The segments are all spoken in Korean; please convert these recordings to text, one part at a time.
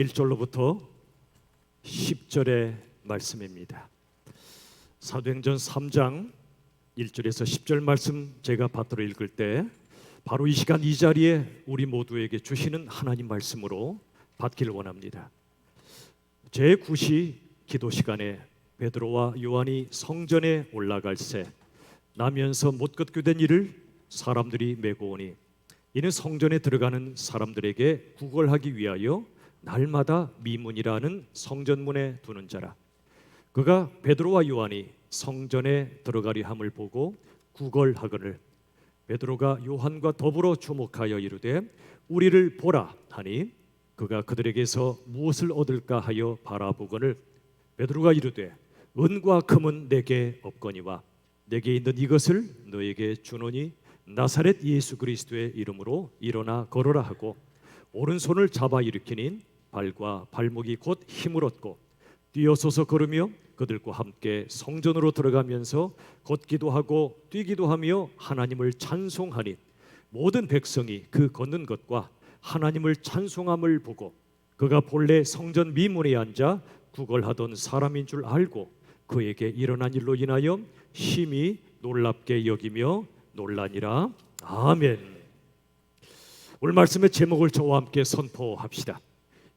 1절로부터 10절의 말씀입니다. 사도행전 3장 1절에서 10절 말씀 제가 받들어 읽을 때 바로 이 시간 이 자리에 우리 모두에게 주시는 하나님 말씀으로 받기를 원합니다. 제9시 기도 시간에 베드로와 요한이 성전에 올라갈새 나면서 못 걷게 된 이를 사람들이 메고 오니 이는 성전에 들어가는 사람들에게 구걸하기 위하여 날마다 미문이라는 성전문에 두는 자라. 그가 베드로와 요한이 성전에 들어가리 함을 보고 구걸하거늘 베드로가 요한과 더불어 주목하여 이르되 우리를 보라 하니 그가 그들에게서 무엇을 얻을까 하여 바라보거늘 베드로가 이르되 은과 금은 내게 없거니와 내게 있는 이것을 너에게 주노니 나사렛 예수 그리스도의 이름으로 일어나 걸어라 하고 오른손을 잡아 일으키니 발과 발목이 곧 힘을 얻고 뛰어서서 걸으며 그들과 함께 성전으로 들어가면서 걷기도 하고 뛰기도 하며 하나님을 찬송하니 모든 백성이 그 걷는 것과 하나님을 찬송함을 보고 그가 본래 성전 미문에 앉아 구걸하던 사람인 줄 알고 그에게 일어난 일로 인하여 심히 놀랍게 여기며 놀라니라. 아멘. 오늘 말씀의 제목을 저와 함께 선포합시다.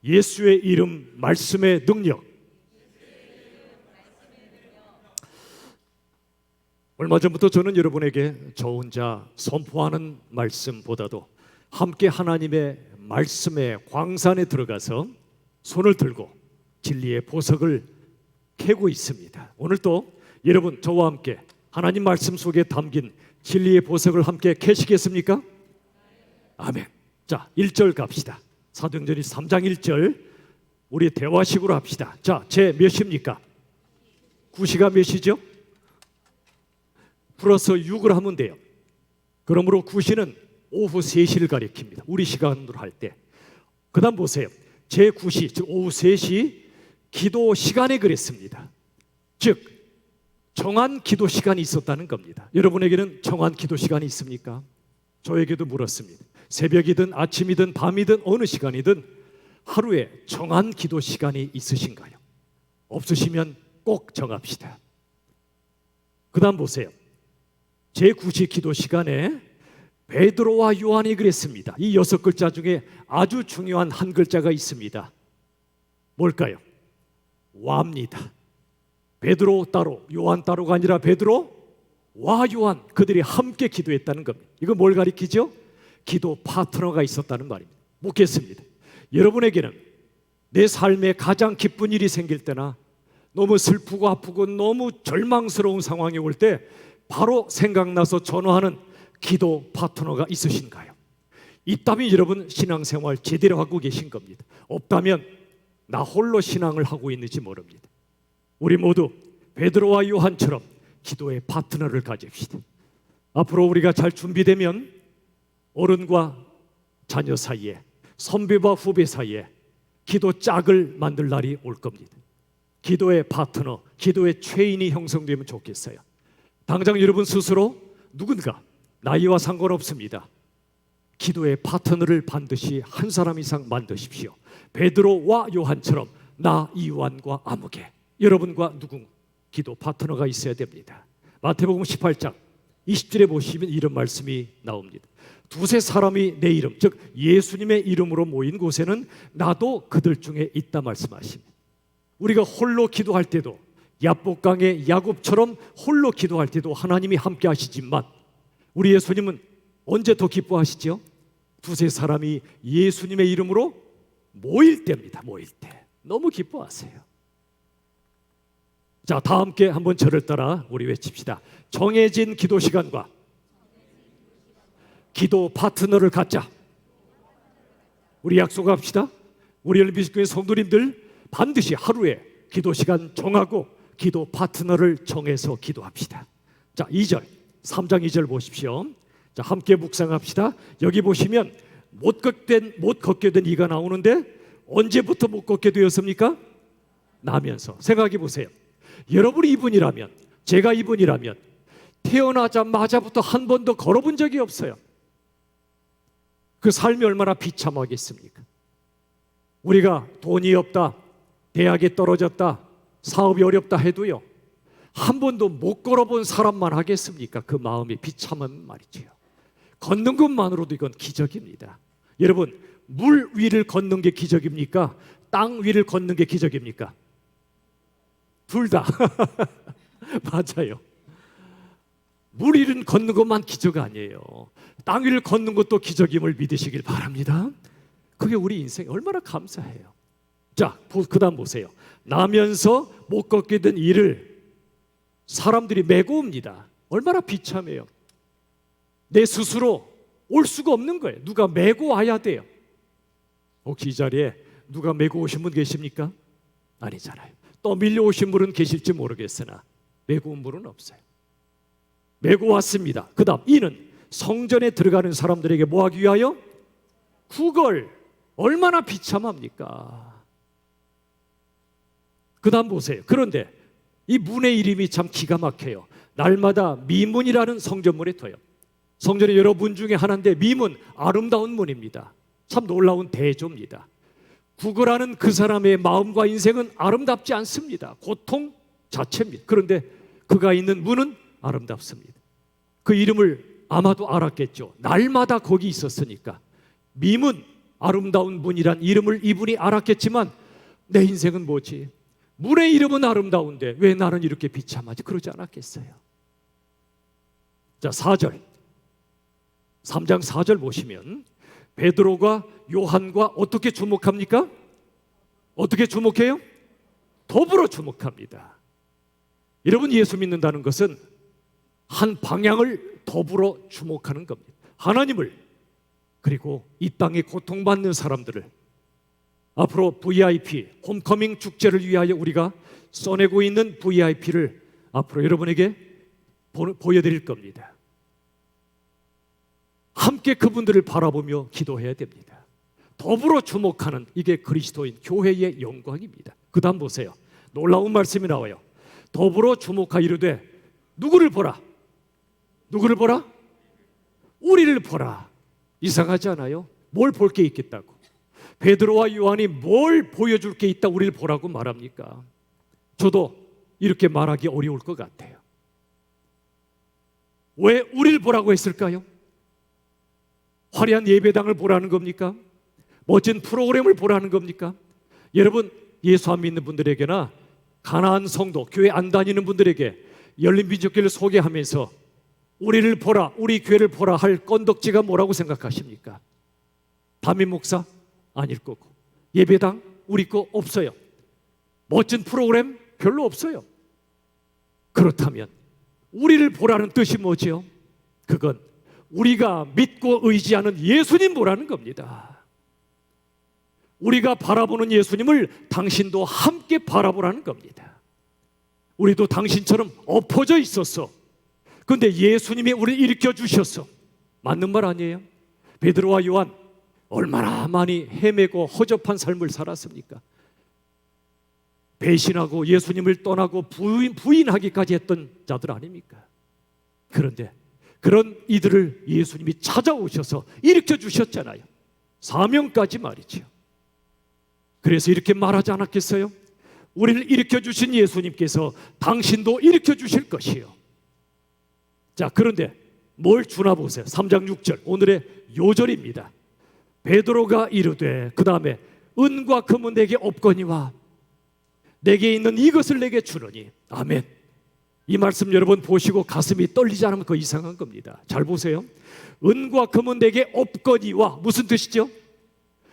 예수의 이름 말씀의 능력. 얼마 전부터 저는 여러분에게 저 혼자 선포하는 말씀보다도 함께 하나님의 말씀의 광산에 들어가서 손을 들고 진리의 보석을 캐고 있습니다. 오늘도 여러분 저와 함께 하나님 말씀 속에 담긴 진리의 보석을 함께 캐시겠습니까? 아멘. 자, 1절 갑시다. 사도행전 3장 1절 우리 대화식으로 합시다. 자, 제 몇입니까? 9시가 몇이죠? 플러스 6을 하면 돼요. 그러므로 9시는 오후 3시를 가리킵니다. 우리 시간으로 할 때. 그 다음 보세요. 제 9시, 즉 오후 3시 기도 시간에 그랬습니다. 즉 정한 기도 시간이 있었다는 겁니다. 여러분에게는 정한 기도 시간이 있습니까? 저에게도 물었습니다. 새벽이든 아침이든 밤이든 어느 시간이든 하루에 정한 기도 시간이 있으신가요? 없으시면 꼭 정합시다. 그 다음 보세요. 제9시 기도 시간에 베드로와 요한이 그랬습니다. 이 6글자 중에 아주 중요한 한 글자가 있습니다. 뭘까요? 와입니다. 베드로 따로 요한 따로가 아니라 베드로와 요한 그들이 함께 기도했다는 겁니다. 이거 뭘 가리키죠? 기도 파트너가 있었다는 말입니다. 묻겠습니다. 여러분에게는 내 삶에 가장 기쁜 일이 생길 때나 너무 슬프고 아프고 너무 절망스러운 상황이 올 때 바로 생각나서 전화하는 기도 파트너가 있으신가요? 있다면 여러분 신앙생활 제대로 하고 계신 겁니다. 없다면 나 홀로 신앙을 하고 있는지 모릅니다. 우리 모두 베드로와 요한처럼 기도의 파트너를 가집시다. 앞으로 우리가 잘 준비되면 어른과 자녀 사이에 선배와 후배 사이에 기도 짝을 만들 날이 올 겁니다. 기도의 파트너, 기도의 체인이 형성되면 좋겠어요. 당장 여러분 스스로 누군가 나이와 상관없습니다. 기도의 파트너를 반드시 한 사람 이상 만드십시오. 베드로와 요한처럼 나 이완과 아무개 여러분과 누군 기도 파트너가 있어야 됩니다. 마태복음 18장 20절에 보시면 이런 말씀이 나옵니다. 두세 사람이 내 이름 즉 예수님의 이름으로 모인 곳에는 나도 그들 중에 있다 말씀하십니다. 우리가 홀로 기도할 때도 야복강의 야곱처럼 홀로 기도할 때도 하나님이 함께 하시지만 우리 예수님은 언제 더 기뻐하시죠? 두세 사람이 예수님의 이름으로 모일 때입니다. 모일 때 너무 기뻐하세요. 자, 다 함께 한번 저를 따라 우리 외칩시다. 정해진 기도 시간과 기도 파트너를 갖자. 우리 약속합시다. 우리 열비교회 성도님들 반드시 하루에 기도 시간 정하고 기도 파트너를 정해서 기도합시다. 자, 2절 3장 2절 보십시오. 자, 함께 묵상합시다. 여기 보시면 못 걷게 된 이가 나오는데 언제부터 못 걷게 되었습니까? 나면서. 생각해 보세요. 여러분이 이분이라면 제가 이분이라면 태어나자마자부터 한 번도 걸어본 적이 없어요. 그 삶이 얼마나 비참하겠습니까? 우리가 돈이 없다, 대학에 떨어졌다, 사업이 어렵다 해도요, 한 번도 못 걸어본 사람만 하겠습니까? 그 마음이 비참한 말이지요. 걷는 것만으로도 이건 기적입니다. 여러분, 물 위를 걷는 게 기적입니까? 땅 위를 걷는 게 기적입니까? 둘 다. 맞아요. 물 위를 걷는 것만 기적 아니에요. 땅 위를 걷는 것도 기적임을 믿으시길 바랍니다. 그게 우리 인생에 얼마나 감사해요. 자, 그 다음 보세요. 나면서 못 걷게 된 일을 사람들이 메고 옵니다. 얼마나 비참해요. 내 스스로 올 수가 없는 거예요. 누가 메고 와야 돼요. 혹시 이 자리에 누가 메고 오신 분 계십니까? 아니잖아요. 또 밀려오신 분은 계실지 모르겠으나 메고 온 분은 없어요. 메고 왔습니다. 그 다음 이는 성전에 들어가는 사람들에게 뭐 하기 위하여? 구걸. 얼마나 비참합니까? 그 다음 보세요. 그런데 이 문의 이름이 참 기가 막혀요. 날마다 미문이라는 성전문에 터요. 성전의 여러 문 중에 하나인데 미문, 아름다운 문입니다. 참 놀라운 대조입니다. 구걸하는 그 사람의 마음과 인생은 아름답지 않습니다. 고통 자체입니다. 그런데 그가 있는 문은 아름답습니다. 그 이름을 아마도 알았겠죠. 날마다 거기 있었으니까. 미문, 아름다운 문이란 이름을 이분이 알았겠지만 내 인생은 뭐지? 문의 이름은 아름다운데 왜 나는 이렇게 비참하지? 그러지 않았겠어요. 자, 4절 3장 4절 보시면 베드로가 요한과 어떻게 주목합니까? 어떻게 주목해요? 더불어 주목합니다. 여러분, 예수 믿는다는 것은 한 방향을 더불어 주목하는 겁니다. 하나님을, 그리고 이 땅에 고통받는 사람들을, 앞으로 VIP 홈커밍 축제를 위하여 우리가 써내고 있는 VIP를 앞으로 여러분에게 보여드릴 겁니다. 함께 그분들을 바라보며 기도해야 됩니다. 더불어 주목하는, 이게 그리스도인 교회의 영광입니다. 그 다음 보세요. 놀라운 말씀이 나와요. 더불어 주목하 이르되 누구를 보라? 누구를 보라? 우리를 보라. 이상하지 않아요? 뭘 볼 게 있겠다고? 베드로와 요한이 뭘 보여줄 게 있다 우리를 보라고 말합니까? 저도 이렇게 말하기 어려울 것 같아요. 왜 우리를 보라고 했을까요? 화려한 예배당을 보라는 겁니까? 멋진 프로그램을 보라는 겁니까? 여러분, 예수 안 믿는 분들에게나 가나안 성도, 교회 안 다니는 분들에게 열린민족교회를 소개하면서 우리를 보라, 우리 교회를 보라 할 건덕지가 뭐라고 생각하십니까? 담임 목사? 아닐 거고, 예배당? 우리 거 없어요. 멋진 프로그램? 별로 없어요. 그렇다면 우리를 보라는 뜻이 뭐지요? 그건 우리가 믿고 의지하는 예수님 보라는 겁니다. 우리가 바라보는 예수님을 당신도 함께 바라보라는 겁니다. 우리도 당신처럼 엎어져 있었어. 그런데 예수님이 우리를 일으켜 주셨어. 맞는 말 아니에요? 베드로와 요한 얼마나 많이 헤매고 허접한 삶을 살았습니까? 배신하고 예수님을 떠나고 부인하기까지 했던 자들 아닙니까? 그런데 그런 이들을 예수님이 찾아오셔서 일으켜 주셨잖아요. 사명까지 말이죠. 그래서 이렇게 말하지 않았겠어요? 우리를 일으켜 주신 예수님께서 당신도 일으켜 주실 것이요. 자, 그런데 뭘 주나 보세요. 3장 6절 오늘의 요절입니다. 베드로가 이르되, 그 다음에 은과 금은 내게 없거니와 내게 있는 이것을 내게 주노니. 아멘. 이 말씀 여러분 보시고 가슴이 떨리지 않으면 그거 이상한 겁니다. 잘 보세요. 은과 금은 내게 없거니와 무슨 뜻이죠?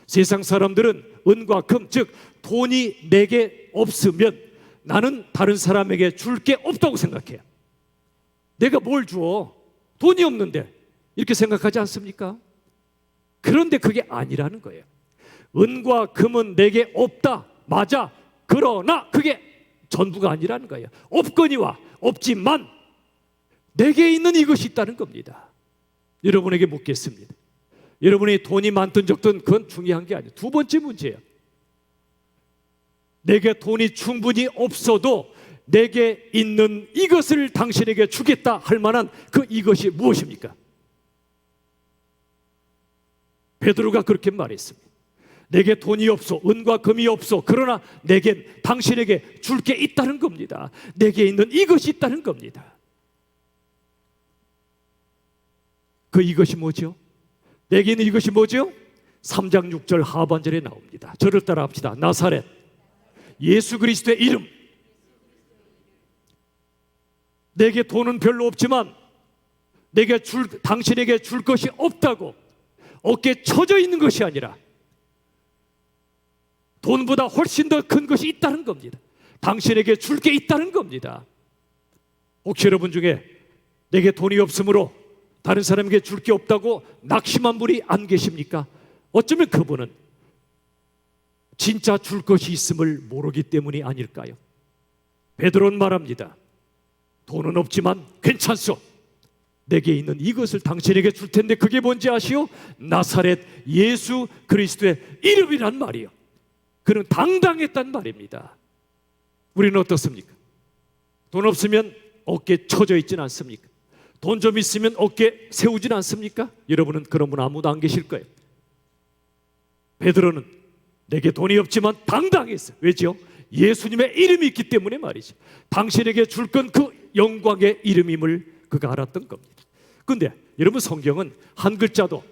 세상 사람들은 은과 금, 즉 돈이 내게 없으면 나는 다른 사람에게 줄 게 없다고 생각해요. 내가 뭘 줘? 돈이 없는데, 이렇게 생각하지 않습니까? 그런데 그게 아니라는 거예요. 은과 금은 내게 없다, 맞아. 그러나 그게 전부가 아니라는 거예요. 없거니와, 없지만 내게 있는 이것이 있다는 겁니다. 여러분에게 묻겠습니다. 여러분이 돈이 많든 적든 그건 중요한 게 아니에요. 두 번째 문제예요. 내게 돈이 충분히 없어도 내게 있는 이것을 당신에게 주겠다 할 만한 그 이것이 무엇입니까? 베드로가 그렇게 말했습니다. 내게 돈이 없어, 은과 금이 없어. 그러나 내겐 당신에게 줄 게 있다는 겁니다. 내게 있는 이것이 있다는 겁니다. 그 이것이 뭐죠? 내게 있는 이것이 뭐죠? 3장 6절 하반절에 나옵니다. 저를 따라 합시다. 나사렛 예수 그리스도의 이름. 내게 돈은 별로 없지만 당신에게 줄 것이 없다고 어깨에 쳐져 있는 것이 아니라 돈보다 훨씬 더 큰 것이 있다는 겁니다. 당신에게 줄 게 있다는 겁니다. 혹시 여러분 중에 내게 돈이 없으므로 다른 사람에게 줄 게 없다고 낙심한 분이 안 계십니까? 어쩌면 그분은 진짜 줄 것이 있음을 모르기 때문이 아닐까요? 베드로는 말합니다. 돈은 없지만 괜찮소. 내게 있는 이것을 당신에게 줄 텐데 그게 뭔지 아시오? 나사렛 예수 그리스도의 이름이란 말이요. 그는 당당했단 말입니다. 우리는 어떻습니까? 돈 없으면 어깨에 쳐져 있지는 않습니까? 돈 좀 있으면 어깨에 세우지는 않습니까? 여러분은 그런 분 아무도 안 계실 거예요. 베드로는 내게 돈이 없지만 당당했어요. 왜죠? 예수님의 이름이 있기 때문에 말이죠. 당신에게 줄 건 그 영광의 이름임을 그가 알았던 겁니다. 그런데 여러분, 성경은 한 글자도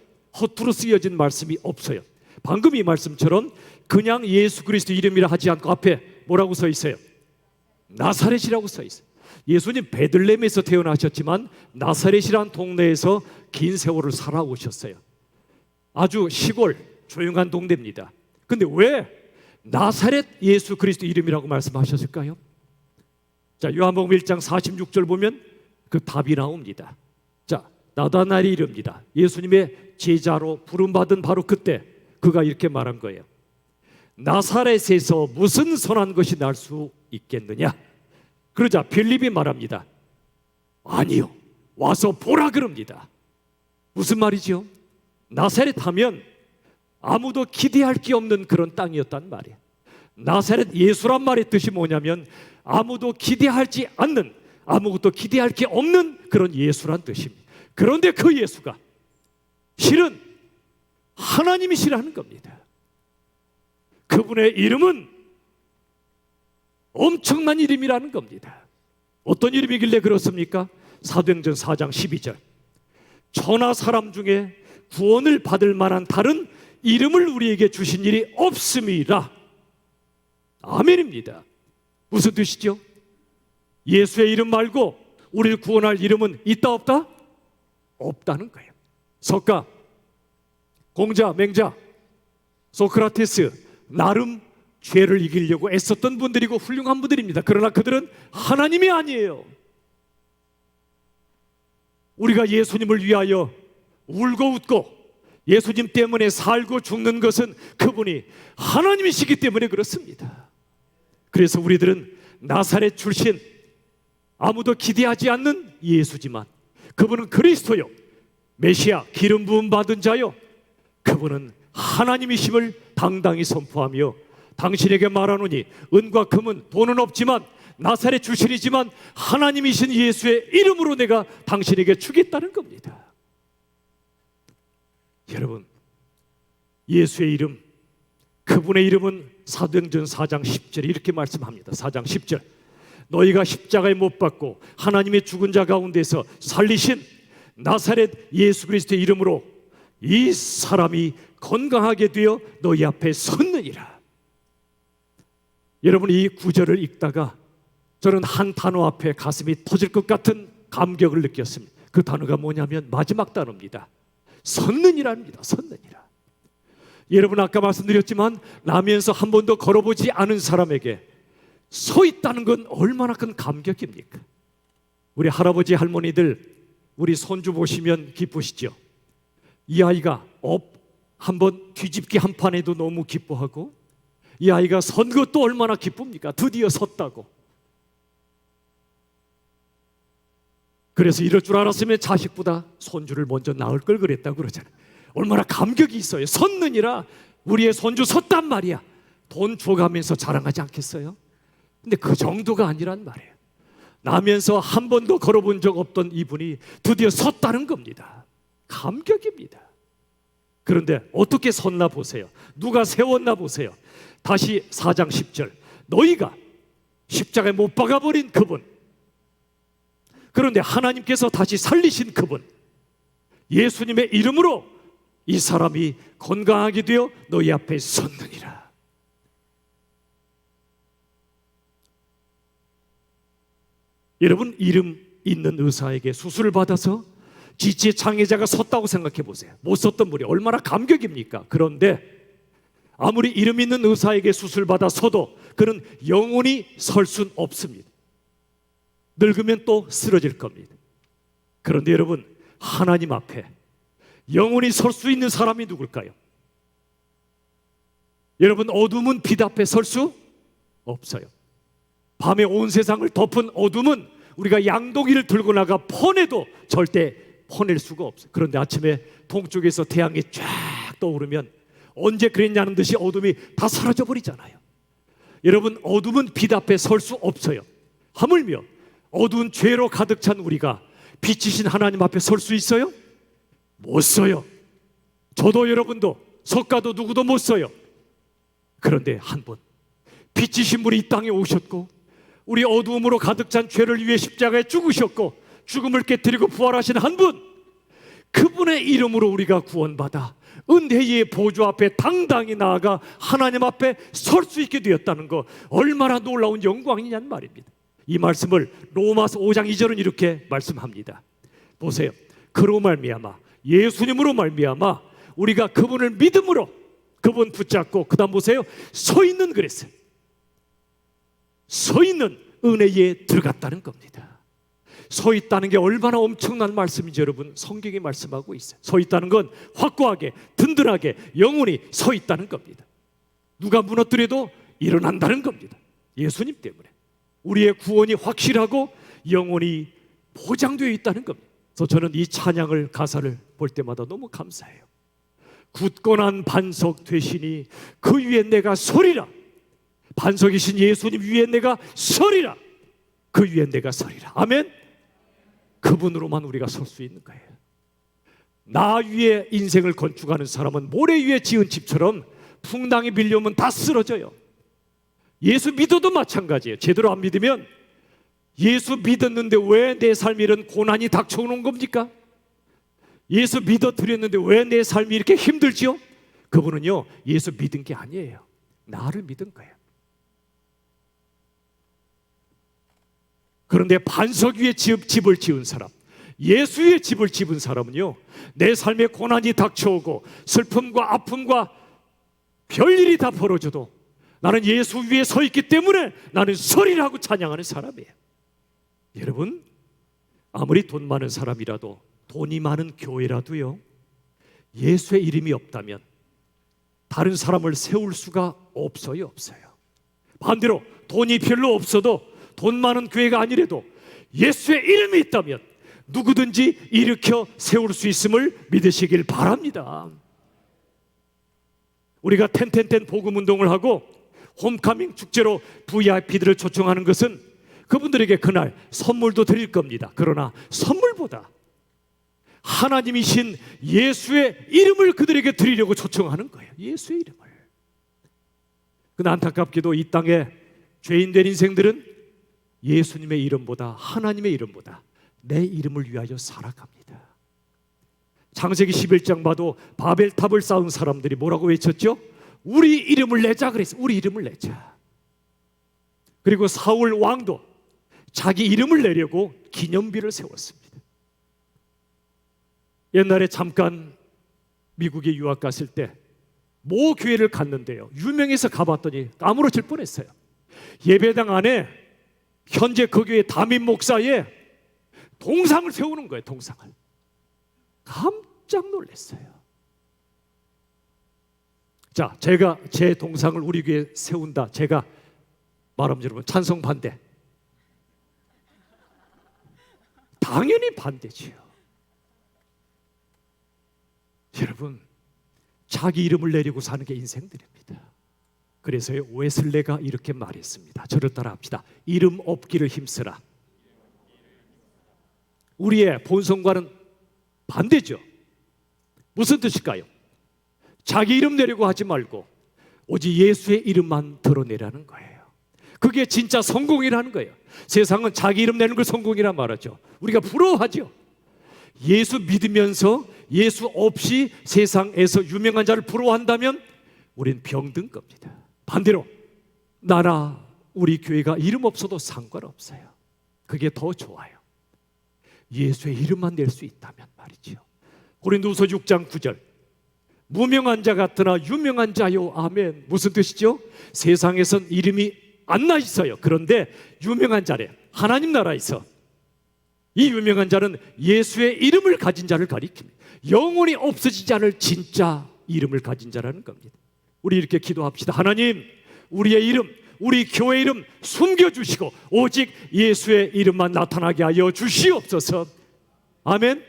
허투루 쓰여진 말씀이 없어요. 방금 이 말씀처럼 그냥 예수 그리스도 이름이라 하지 않고 앞에 뭐라고 써 있어요? 나사렛이라고 써 있어요. 예수님 베들레헴에서 태어나셨지만 나사렛이란 동네에서 긴 세월을 살아오셨어요. 아주 시골 조용한 동네입니다. 근데 왜 나사렛 예수 그리스도 이름이라고 말씀하셨을까요? 자, 요한복음 1장 46절 보면 그 답이 나옵니다. 자, 나다나엘이 이릅니다. 예수님의 제자로 부름받은 바로 그때 그가 이렇게 말한 거예요. 나사렛에서 무슨 선한 것이 날 수 있겠느냐? 그러자 빌립이 말합니다. 아니요, 와서 보라 그럽니다. 무슨 말이죠? 나사렛 하면 아무도 기대할 게 없는 그런 땅이었단 말이에요. 나사렛 예수란 말의 뜻이 뭐냐면 아무도 기대하지 않는, 아무것도 기대할 게 없는 그런 예수란 뜻입니다. 그런데 그 예수가 실은 하나님이시라는 겁니다. 그분의 이름은 엄청난 이름이라는 겁니다. 어떤 이름이길래 그렇습니까? 사도행전 4장 12절 천하 사람 중에 구원을 받을 만한 다른 이름을 우리에게 주신 일이 없음이라. 아멘입니다. 무슨 뜻이죠? 예수의 이름 말고 우리를 구원할 이름은 있다 없다? 없다는 거예요. 석가, 공자, 맹자, 소크라테스 나름 죄를 이기려고 애썼던 분들이고 훌륭한 분들입니다. 그러나 그들은 하나님이 아니에요. 우리가 예수님을 위하여 울고 웃고 예수님 때문에 살고 죽는 것은 그분이 하나님이시기 때문에 그렇습니다. 그래서 우리들은 나사렛 출신 아무도 기대하지 않는 예수지만 그분은 그리스도요, 메시아, 기름 부음 받은 자요, 그분은 하나님이심을 당당히 선포하며 당신에게 말하노니 은과 금은 돈은 없지만 나사렛 출신이지만 하나님이신 예수의 이름으로 내가 당신에게 주겠다는 겁니다. 여러분, 예수의 이름, 그분의 이름은 사도행전 4장 10절에 이렇게 말씀합니다. 4장 10절 너희가 십자가에 못 박고 하나님의 죽은 자 가운데서 살리신 나사렛 예수 그리스도의 이름으로 이 사람이 건강하게 되어 너희 앞에 섰느니라. 여러분, 이 구절을 읽다가 저는 한 단어 앞에 가슴이 터질 것 같은 감격을 느꼈습니다. 그 단어가 뭐냐면 마지막 단어입니다. 섰느니라입니다. 섰느니라. 여러분, 아까 말씀드렸지만 나면서 한 번도 걸어보지 않은 사람에게 서 있다는 건 얼마나 큰 감격입니까? 우리 할아버지 할머니들 우리 손주 보시면 기쁘시죠? 이 아이가 한번 뒤집기 한 판에도 너무 기뻐하고 이 아이가 선 것도 얼마나 기쁩니까? 드디어 섰다고. 그래서 이럴 줄 알았으면 자식보다 손주를 먼저 낳을 걸 그랬다고 그러잖아요. 얼마나 감격이 있어요. 섰느니라. 우리의 손주 섰단 말이야. 돈 줘가면서 자랑하지 않겠어요? 근데 그 정도가 아니란 말이에요. 나면서 한 번도 걸어본 적 없던 이분이 드디어 섰다는 겁니다. 감격입니다. 그런데 어떻게 섰나 보세요. 누가 세웠나 보세요. 다시 4장 10절. 너희가 십자가에 못 박아버린 그분, 그런데 하나님께서 다시 살리신 그분, 예수님의 이름으로 이 사람이 건강하게 되어 너희 앞에 섰느니라. 여러분, 이름 있는 의사에게 수술을 받아서 지체 장애자가 섰다고 생각해 보세요. 못 섰던 분이 얼마나 감격입니까? 그런데 아무리 이름 있는 의사에게 수술 받아 서도 그는 영원히 설 수는 없습니다. 늙으면 또 쓰러질 겁니다. 그런데 여러분, 하나님 앞에 영원히 설 수 있는 사람이 누굴까요? 여러분, 어둠은 빛 앞에 설 수 없어요. 밤에 온 세상을 덮은 어둠은 우리가 양동이를 들고 나가 퍼내도 절대 퍼낼 수가 없어요. 그런데 아침에 동쪽에서 태양이 쫙 떠오르면 언제 그랬냐는 듯이 어둠이 다 사라져 버리잖아요. 여러분, 어둠은 빛 앞에 설 수 없어요. 하물며 어두운 죄로 가득 찬 우리가 빛이신 하나님 앞에 설 수 있어요? 못 서요. 저도 여러분도 석가도 누구도 못 서요. 그런데 한 분, 빛이신 분이 이 땅에 오셨고 우리 어두움으로 가득 찬 죄를 위해 십자가에 죽으셨고 죽음을 깨뜨리고 부활하신 한 분, 그분의 이름으로 우리가 구원받아 은혜의 보좌 앞에 당당히 나아가 하나님 앞에 설 수 있게 되었다는 거, 얼마나 놀라운 영광이냐는 말입니다. 이 말씀을 로마서 5장 2절은 이렇게 말씀합니다. 보세요. 그로 말미암아, 예수님으로 말미암아 우리가 그분을 믿음으로 그분 붙잡고, 그 다음 보세요, 서 있는 그랬어요. 서 있는 은혜에 들어갔다는 겁니다. 서 있다는 게 얼마나 엄청난 말씀인지 여러분, 성경이 말씀하고 있어요. 서 있다는 건 확고하게, 든든하게, 영원히 서 있다는 겁니다. 누가 무너뜨려도 일어난다는 겁니다. 예수님 때문에 우리의 구원이 확실하고 영원히 보장되어 있다는 겁니다. 그래서 저는 이 찬양을, 가사를 볼 때마다 너무 감사해요. 굳건한 반석 되시니 그 위에 내가 서리라. 반석이신 예수님 위에 내가 서리라. 그 위에 내가 서리라. 아멘. 그분으로만 우리가 설 수 있는 거예요. 나 위에 인생을 건축하는 사람은 모래 위에 지은 집처럼 풍랑이 밀려오면 다 쓰러져요. 예수 믿어도 마찬가지예요. 제대로 안 믿으면, 예수 믿었는데 왜 내 삶에 이런 고난이 닥쳐오는 겁니까? 예수 믿어 드렸는데 왜 내 삶이 이렇게 힘들지요? 그분은요, 예수 믿은 게 아니에요. 나를 믿은 거예요. 그런데 반석 위에 집을 지은 사람, 예수 위에 집을 지은 사람은요, 내 삶에 고난이 닥쳐오고 슬픔과 아픔과 별일이 다 벌어져도 나는 예수 위에 서 있기 때문에 나는 서리라고 찬양하는 사람이에요. 여러분, 아무리 돈 많은 사람이라도, 돈이 많은 교회라도요, 예수의 이름이 없다면 다른 사람을 세울 수가 없어요. 반대로 돈이 별로 없어도, 돈 많은 교회가 아니래도 예수의 이름이 있다면 누구든지 일으켜 세울 수 있음을 믿으시길 바랍니다. 우리가 텐텐텐 복음운동을 하고 홈카밍 축제로 VIP들을 초청하는 것은 그분들에게 그날 선물도 드릴 겁니다. 그러나 선물보다 하나님이신 예수의 이름을 그들에게 드리려고 초청하는 거예요. 예수의 이름을. 근데 안타깝게도 이 땅에 죄인된 인생들은 예수님의 이름보다, 하나님의 이름보다 내 이름을 위하여 살아갑니다. 창세기 11장 봐도 바벨탑을 쌓은 사람들이 뭐라고 외쳤죠? 우리 이름을 내자 그랬어요. 우리 이름을 내자. 그리고 사울 왕도 자기 이름을 내려고 기념비를 세웠습니다. 옛날에 잠깐 미국에 유학 갔을 때 모 교회를 갔는데요, 유명해서 가봤더니 까무러질 뻔했어요. 예배당 안에 현재 그 교회 담임 목사의 동상을 세우는 거예요. 동상을. 깜짝 놀랐어요. 자, 제가 제 동상을 우리 교회에 세운다, 제가 말하면 여러분 찬성 반대? 당연히 반대지요. 여러분, 자기 이름을 내리고 사는 게 인생들입니다. 그래서 웨슬레가 이렇게 말했습니다. 저를 따라 합시다. 이름 없기를 힘쓰라. 우리의 본성과는 반대죠. 무슨 뜻일까요? 자기 이름 내려고 하지 말고 오직 예수의 이름만 드러내라는 거예요. 그게 진짜 성공이라는 거예요. 세상은 자기 이름 내는 걸 성공이라 말하죠. 우리가 부러워하죠. 예수 믿으면서 예수 없이 세상에서 유명한 자를 부러워한다면 우린 병든 겁니다. 반대로 나라 우리 교회가 이름 없어도 상관없어요. 그게 더 좋아요. 예수의 이름만 낼 수 있다면 말이죠. 고린도후서 6장 9절 무명한 자 같으나 유명한 자요. 아멘. 무슨 뜻이죠? 세상에선 이름이 안 나 있어요. 그런데 유명한 자래. 하나님 나라에서 이 유명한 자는 예수의 이름을 가진 자를 가리킵니다. 영원히 없어지지 않을 진짜 이름을 가진 자라는 겁니다. 우리 이렇게 기도합시다. 하나님, 우리의 이름, 우리 교회 이름 숨겨주시고 오직 예수의 이름만 나타나게 하여 주시옵소서. 아멘.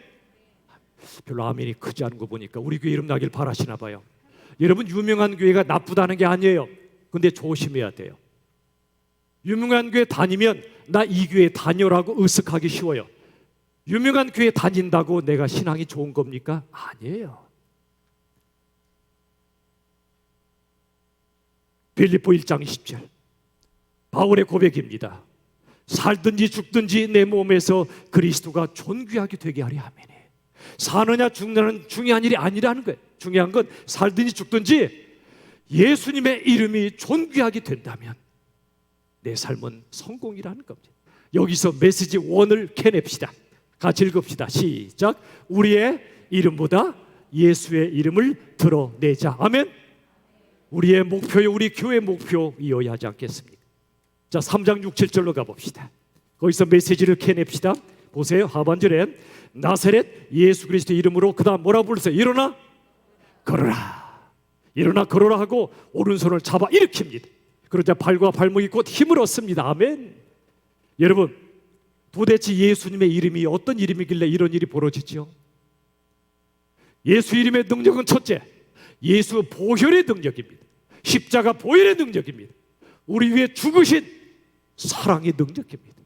별로 아멘이 크지 않은 거 보니까 우리 교회 이름 나길 바라시나 봐요. 여러분, 유명한 교회가 나쁘다는 게 아니에요. 근데 조심해야 돼요. 유명한 교회 다니면 나 이 교회 다녀라고 의식하기 쉬워요. 유명한 교회 다닌다고 내가 신앙이 좋은 겁니까? 아니에요. 빌립보 1장 10절 바울의 고백입니다. 살든지 죽든지 내 몸에서 그리스도가 존귀하게 되게 하리. 아멘이. 사느냐 죽느냐는 중요한 일이 아니라는 거예요. 중요한 건 살든지 죽든지 예수님의 이름이 존귀하게 된다면 내 삶은 성공이라는 겁니다. 여기서 메시지 1을 캐냅시다. 같이 읽읍시다. 시작. 우리의 이름보다 예수의 이름을 드러내자. 아멘. 우리의 목표요, 우리 교회 목표이어야 하지 않겠습니까? 자, 3장 6, 7절로 가봅시다. 거기서 메시지를 캐냅시다. 보세요. 하반절에 나사렛 예수 그리스도 이름으로 그 다음 뭐라고 불렀어요? 일어나 걸어라. 일어나 걸어라 하고 오른손을 잡아 일으킵니다. 그러자 발과 발목이 곧 힘을 얻습니다. 아멘. 여러분, 도대체 예수님의 이름이 어떤 이름이길래 이런 일이 벌어지죠? 예수 이름의 능력은 첫째, 예수 보혈의 능력입니다. 십자가 보혈의 능력입니다. 우리 위해 죽으신 사랑의 능력입니다.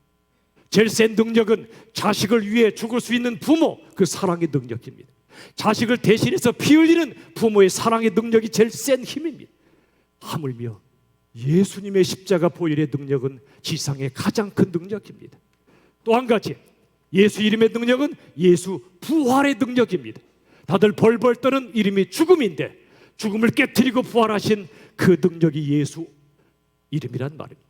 제일 센 능력은 자식을 위해 죽을 수 있는 부모, 그 사랑의 능력입니다. 자식을 대신해서 피 흘리는 부모의 사랑의 능력이 제일 센 힘입니다. 하물며 예수님의 십자가 보혈의 능력은 지상의 가장 큰 능력입니다. 또 한 가지, 예수 이름의 능력은 예수 부활의 능력입니다. 다들 벌벌 떠는 이름이 죽음인데 죽음을 깨트리고 부활하신 그 능력이 예수 이름이란 말입니다.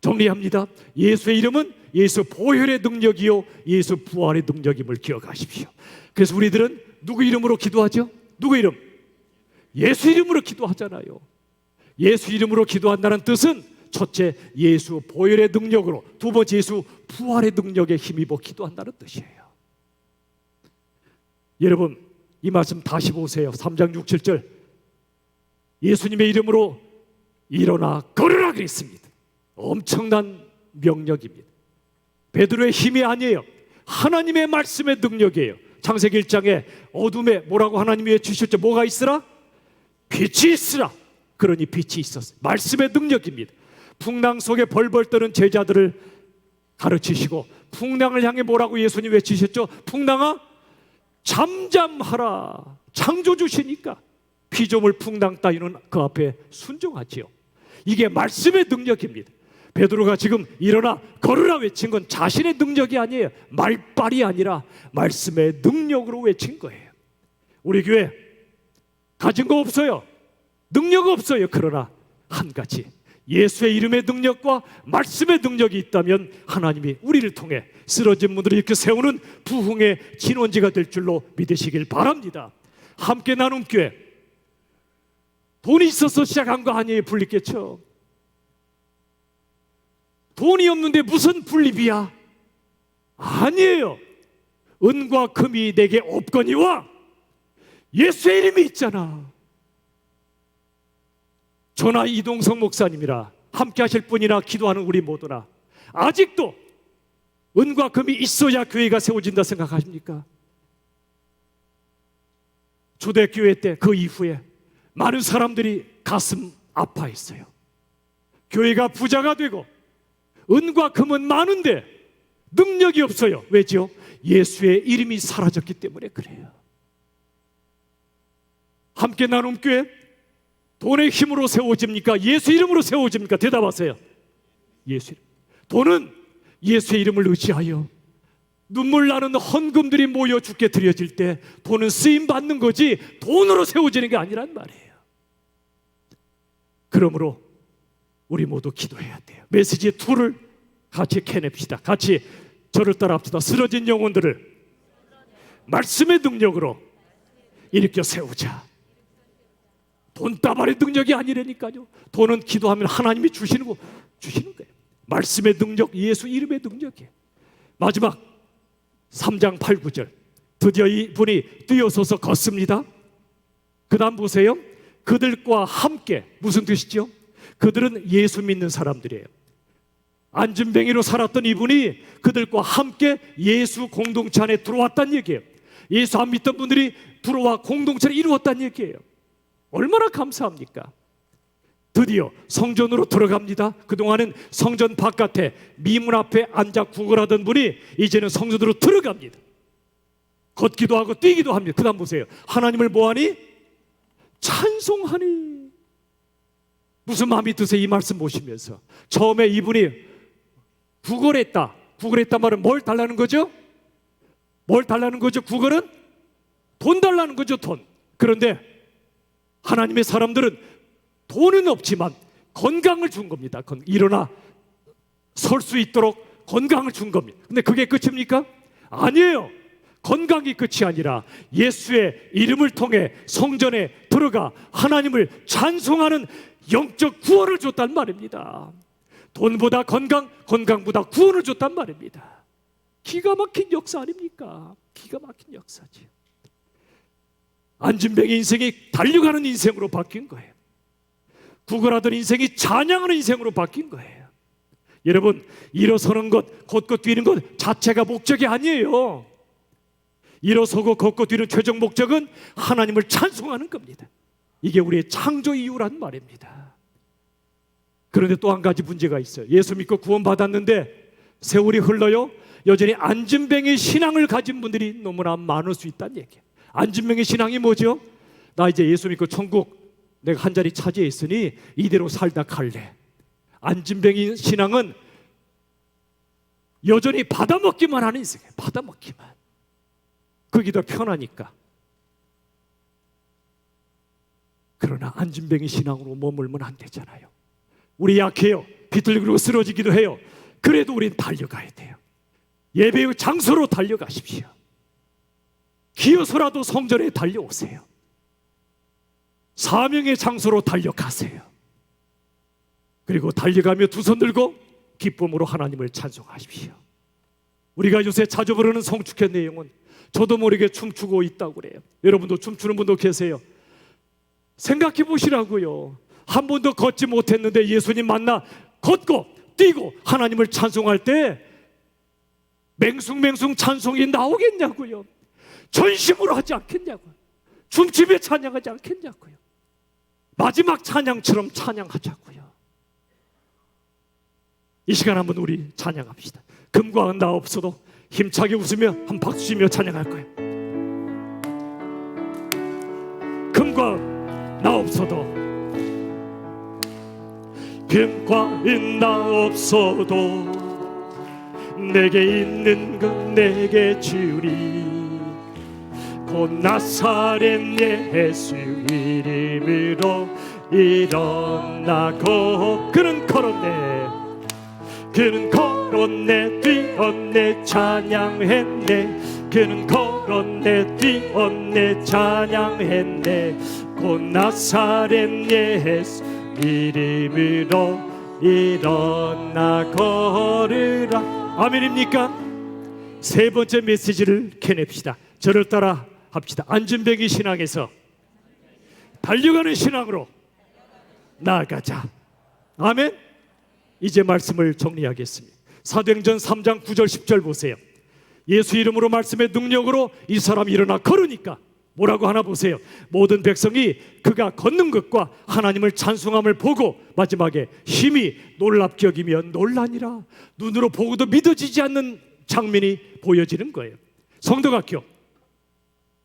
정리합니다. 예수의 이름은 예수 보혈의 능력이요 예수 부활의 능력임을 기억하십시오. 그래서 우리들은 누구 이름으로 기도하죠? 누구 이름? 예수 이름으로 기도하잖아요. 예수 이름으로 기도한다는 뜻은 첫째, 예수 보혈의 능력으로, 두 번째, 예수 부활의 능력에 힘입어 기도한다는 뜻이에요. 여러분, 이 말씀 다시 보세요. 3장 6, 7절 예수님의 이름으로 일어나 걸으라 그랬습니다. 엄청난 명령입니다. 베드로의 힘이 아니에요. 하나님의 말씀의 능력이에요. 창세기 1장에 어둠에 뭐라고 하나님이 외치셨죠? 뭐가 있으라? 빛이 있으라. 그러니 빛이 있었어요. 말씀의 능력입니다. 풍랑 속에 벌벌 떠는 제자들을 가르치시고 풍랑을 향해 뭐라고 예수님 외치셨죠? 풍랑아 잠잠하라. 창조주시니까 피조물 풍랑 따위는 그 앞에 순종하지요. 이게 말씀의 능력입니다. 베드로가 지금 일어나 걸으라 외친 건 자신의 능력이 아니에요. 말빨이 아니라 말씀의 능력으로 외친 거예요. 우리 교회 가진 거 없어요. 능력 없어요. 그러나 한 가지, 예수의 이름의 능력과 말씀의 능력이 있다면 하나님이 우리를 통해 쓰러진 분들을 이렇게 세우는 부흥의 진원지가 될 줄로 믿으시길 바랍니다. 함께 나눔 교회, 돈이 있어서 시작한 거 아니에요. 불리겠죠. 돈이 없는데 무슨 분립이야? 아니에요. 은과 금이 내게 없거니와 예수의 이름이 있잖아. 저나 이동성 목사님이라 함께 하실 분이나 기도하는 우리 모두나 아직도 은과 금이 있어야 교회가 세워진다 생각하십니까? 초대교회 때 그 이후에 많은 사람들이 가슴 아파했어요. 교회가 부자가 되고 은과 금은 많은데 능력이 없어요. 왜죠? 예수의 이름이 사라졌기 때문에 그래요. 함께 나눔 교회 돈의 힘으로 세워집니까? 예수 이름으로 세워집니까? 대답하세요. 예수 이름. 돈은 예수의 이름을 의지하여 눈물 나는 헌금들이 모여 주께 드려질 때 돈은 쓰임 받는 거지 돈으로 세워지는 게 아니란 말이에요. 그러므로 우리 모두 기도해야 돼요. 메시지의 툴을 같이 캐냅시다. 같이 저를 따라합시다. 쓰러진 영혼들을 말씀의 능력으로 일으켜 세우자. 돈다발의 능력이 아니라니까요. 돈은 기도하면 하나님이 주시는 거예요. 말씀의 능력, 예수 이름의 능력이에요. 마지막 3장 8, 9절. 드디어 이분이 뛰어서서 걷습니다. 그 다음 보세요. 그들과 함께, 무슨 뜻이죠? 그들은 예수 믿는 사람들이에요. 안진뱅이로 살았던 이분이 그들과 함께 예수 공동체 안에 들어왔다는 얘기예요. 예수 안 믿던 분들이 들어와 공동체를 이루었다는 얘기예요. 얼마나 감사합니까? 드디어 성전으로 들어갑니다. 그동안은 성전 바깥에 미문 앞에 앉아 구걸하던 분이 이제는 성전으로 들어갑니다. 걷기도 하고 뛰기도 합니다. 그 다음 보세요. 하나님을 뭐하니? 찬송하니. 무슨 마음이 드세요? 이 말씀 보시면서. 처음에 이분이 구걸했다 말은 뭘 달라는 거죠? 뭘 달라는 거죠? 구걸은 돈 달라는 거죠. 돈. 그런데 하나님의 사람들은 돈은 없지만 건강을 준 겁니다. 일어나 설 수 있도록 건강을 준 겁니다. 근데 그게 끝입니까? 아니에요. 건강이 끝이 아니라 예수의 이름을 통해 성전에 들어가 하나님을 찬송하는 영적 구원을 줬단 말입니다. 돈보다 건강, 건강보다 구원을 줬단 말입니다. 기가 막힌 역사 아닙니까? 기가 막힌 역사지. 안진뱅의 인생이 달려가는 인생으로 바뀐 거예요. 구걸하던 인생이 찬양하는 인생으로 바뀐 거예요. 여러분, 일어서는 것, 걷고 뛰는 것 자체가 목적이 아니에요. 일어서고 걷고 뛰는 최종 목적은 하나님을 찬송하는 겁니다. 이게 우리의 창조 이유란 말입니다. 그런데 또 한 가지 문제가 있어요. 예수 믿고 구원받았는데 세월이 흘러요. 여전히 안진뱅의 신앙을 가진 분들이 너무나 많을 수 있다는 얘기예요. 안진뱅의 신앙이 뭐죠? 나 이제 예수 믿고 천국 내가 한 자리 차지해 있으니 이대로 살다 갈래. 안진뱅의 신앙은 여전히 받아먹기만 하는 인생이에요. 받아먹기만. 그게 더 편하니까. 그러나 안진뱅의 신앙으로 머물면 안 되잖아요. 우리 약해요. 비틀리고 쓰러지기도 해요. 그래도 우린 달려가야 돼요. 예배의 장소로 달려가십시오. 기어서라도 성전에 달려오세요. 사명의 장소로 달려가세요. 그리고 달려가며 두 손 들고 기쁨으로 하나님을 찬송하십시오. 우리가 요새 자주 부르는 성축회 내용은 저도 모르게 춤추고 있다고 그래요. 여러분도 춤추는 분도 계세요. 생각해 보시라고요. 한 번도 걷지 못했는데 예수님 만나 걷고 뛰고 하나님을 찬송할 때 맹숭맹숭 찬송이 나오겠냐고요. 전심으로 하지 않겠냐고요. 춤추며 찬양하지 않겠냐고요. 마지막 찬양처럼 찬양하자고요. 이 시간 한번 우리 찬양합시다. 금과 은 나 없어도 힘차게 웃으며 한 박수 치며 찬양할 거예요. 금과 은 나 없어도, 금과 은 나 없어도 내게 있는 것 내게 주리. 곧 나사렛 예수 이름으로 일어나고. 그는 걸었네, 그는 걸었네, 뛰었네, 찬양했네. 그는 걸었네, 뛰었네, 찬양했네. 곧 나사렛 예수 이름으로 일어나 걸으라. 아멘입니까? 세 번째 메시지를 캐냅시다. 저를 따라 합시다. 안진뱅이 신앙에서 달려가는 신앙으로 나아가자. 아멘. 이제 말씀을 정리하겠습니다. 사도행전 3장 9절 10절 보세요. 예수 이름으로 말씀의 능력으로 이 사람이 일어나 걸으니까 뭐라고 하나 보세요. 모든 백성이 그가 걷는 것과 하나님을 찬송함을 보고 마지막에 심히 놀랍게 여기며 놀라니라. 눈으로 보고도 믿어지지 않는 장면이 보여지는 거예요. 성도학교,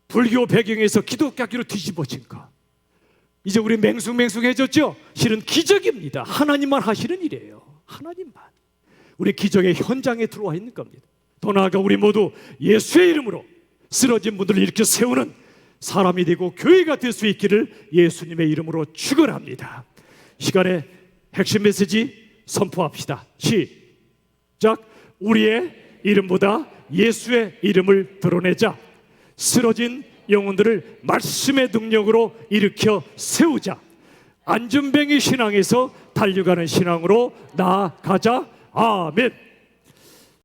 불교 배경에서 기독교 학교로 뒤집어진 거. 이제 우리 맹숭맹숭해졌죠? 실은 기적입니다. 하나님만 하시는 일이에요. 하나님만. 우리 기적의 현장에 들어와 있는 겁니다. 더 나아가 우리 모두 예수의 이름으로 쓰러진 분들을 일으켜 세우는 사람이 되고 교회가 될 수 있기를 예수님의 이름으로 축원합니다. 시간의 핵심 메시지 선포합시다. 시작. 우리의 이름보다 예수의 이름을 드러내자. 쓰러진 영혼들을 말씀의 능력으로 일으켜 세우자. 안전뱅이 신앙에서 달려가는 신앙으로 나아가자. 아멘.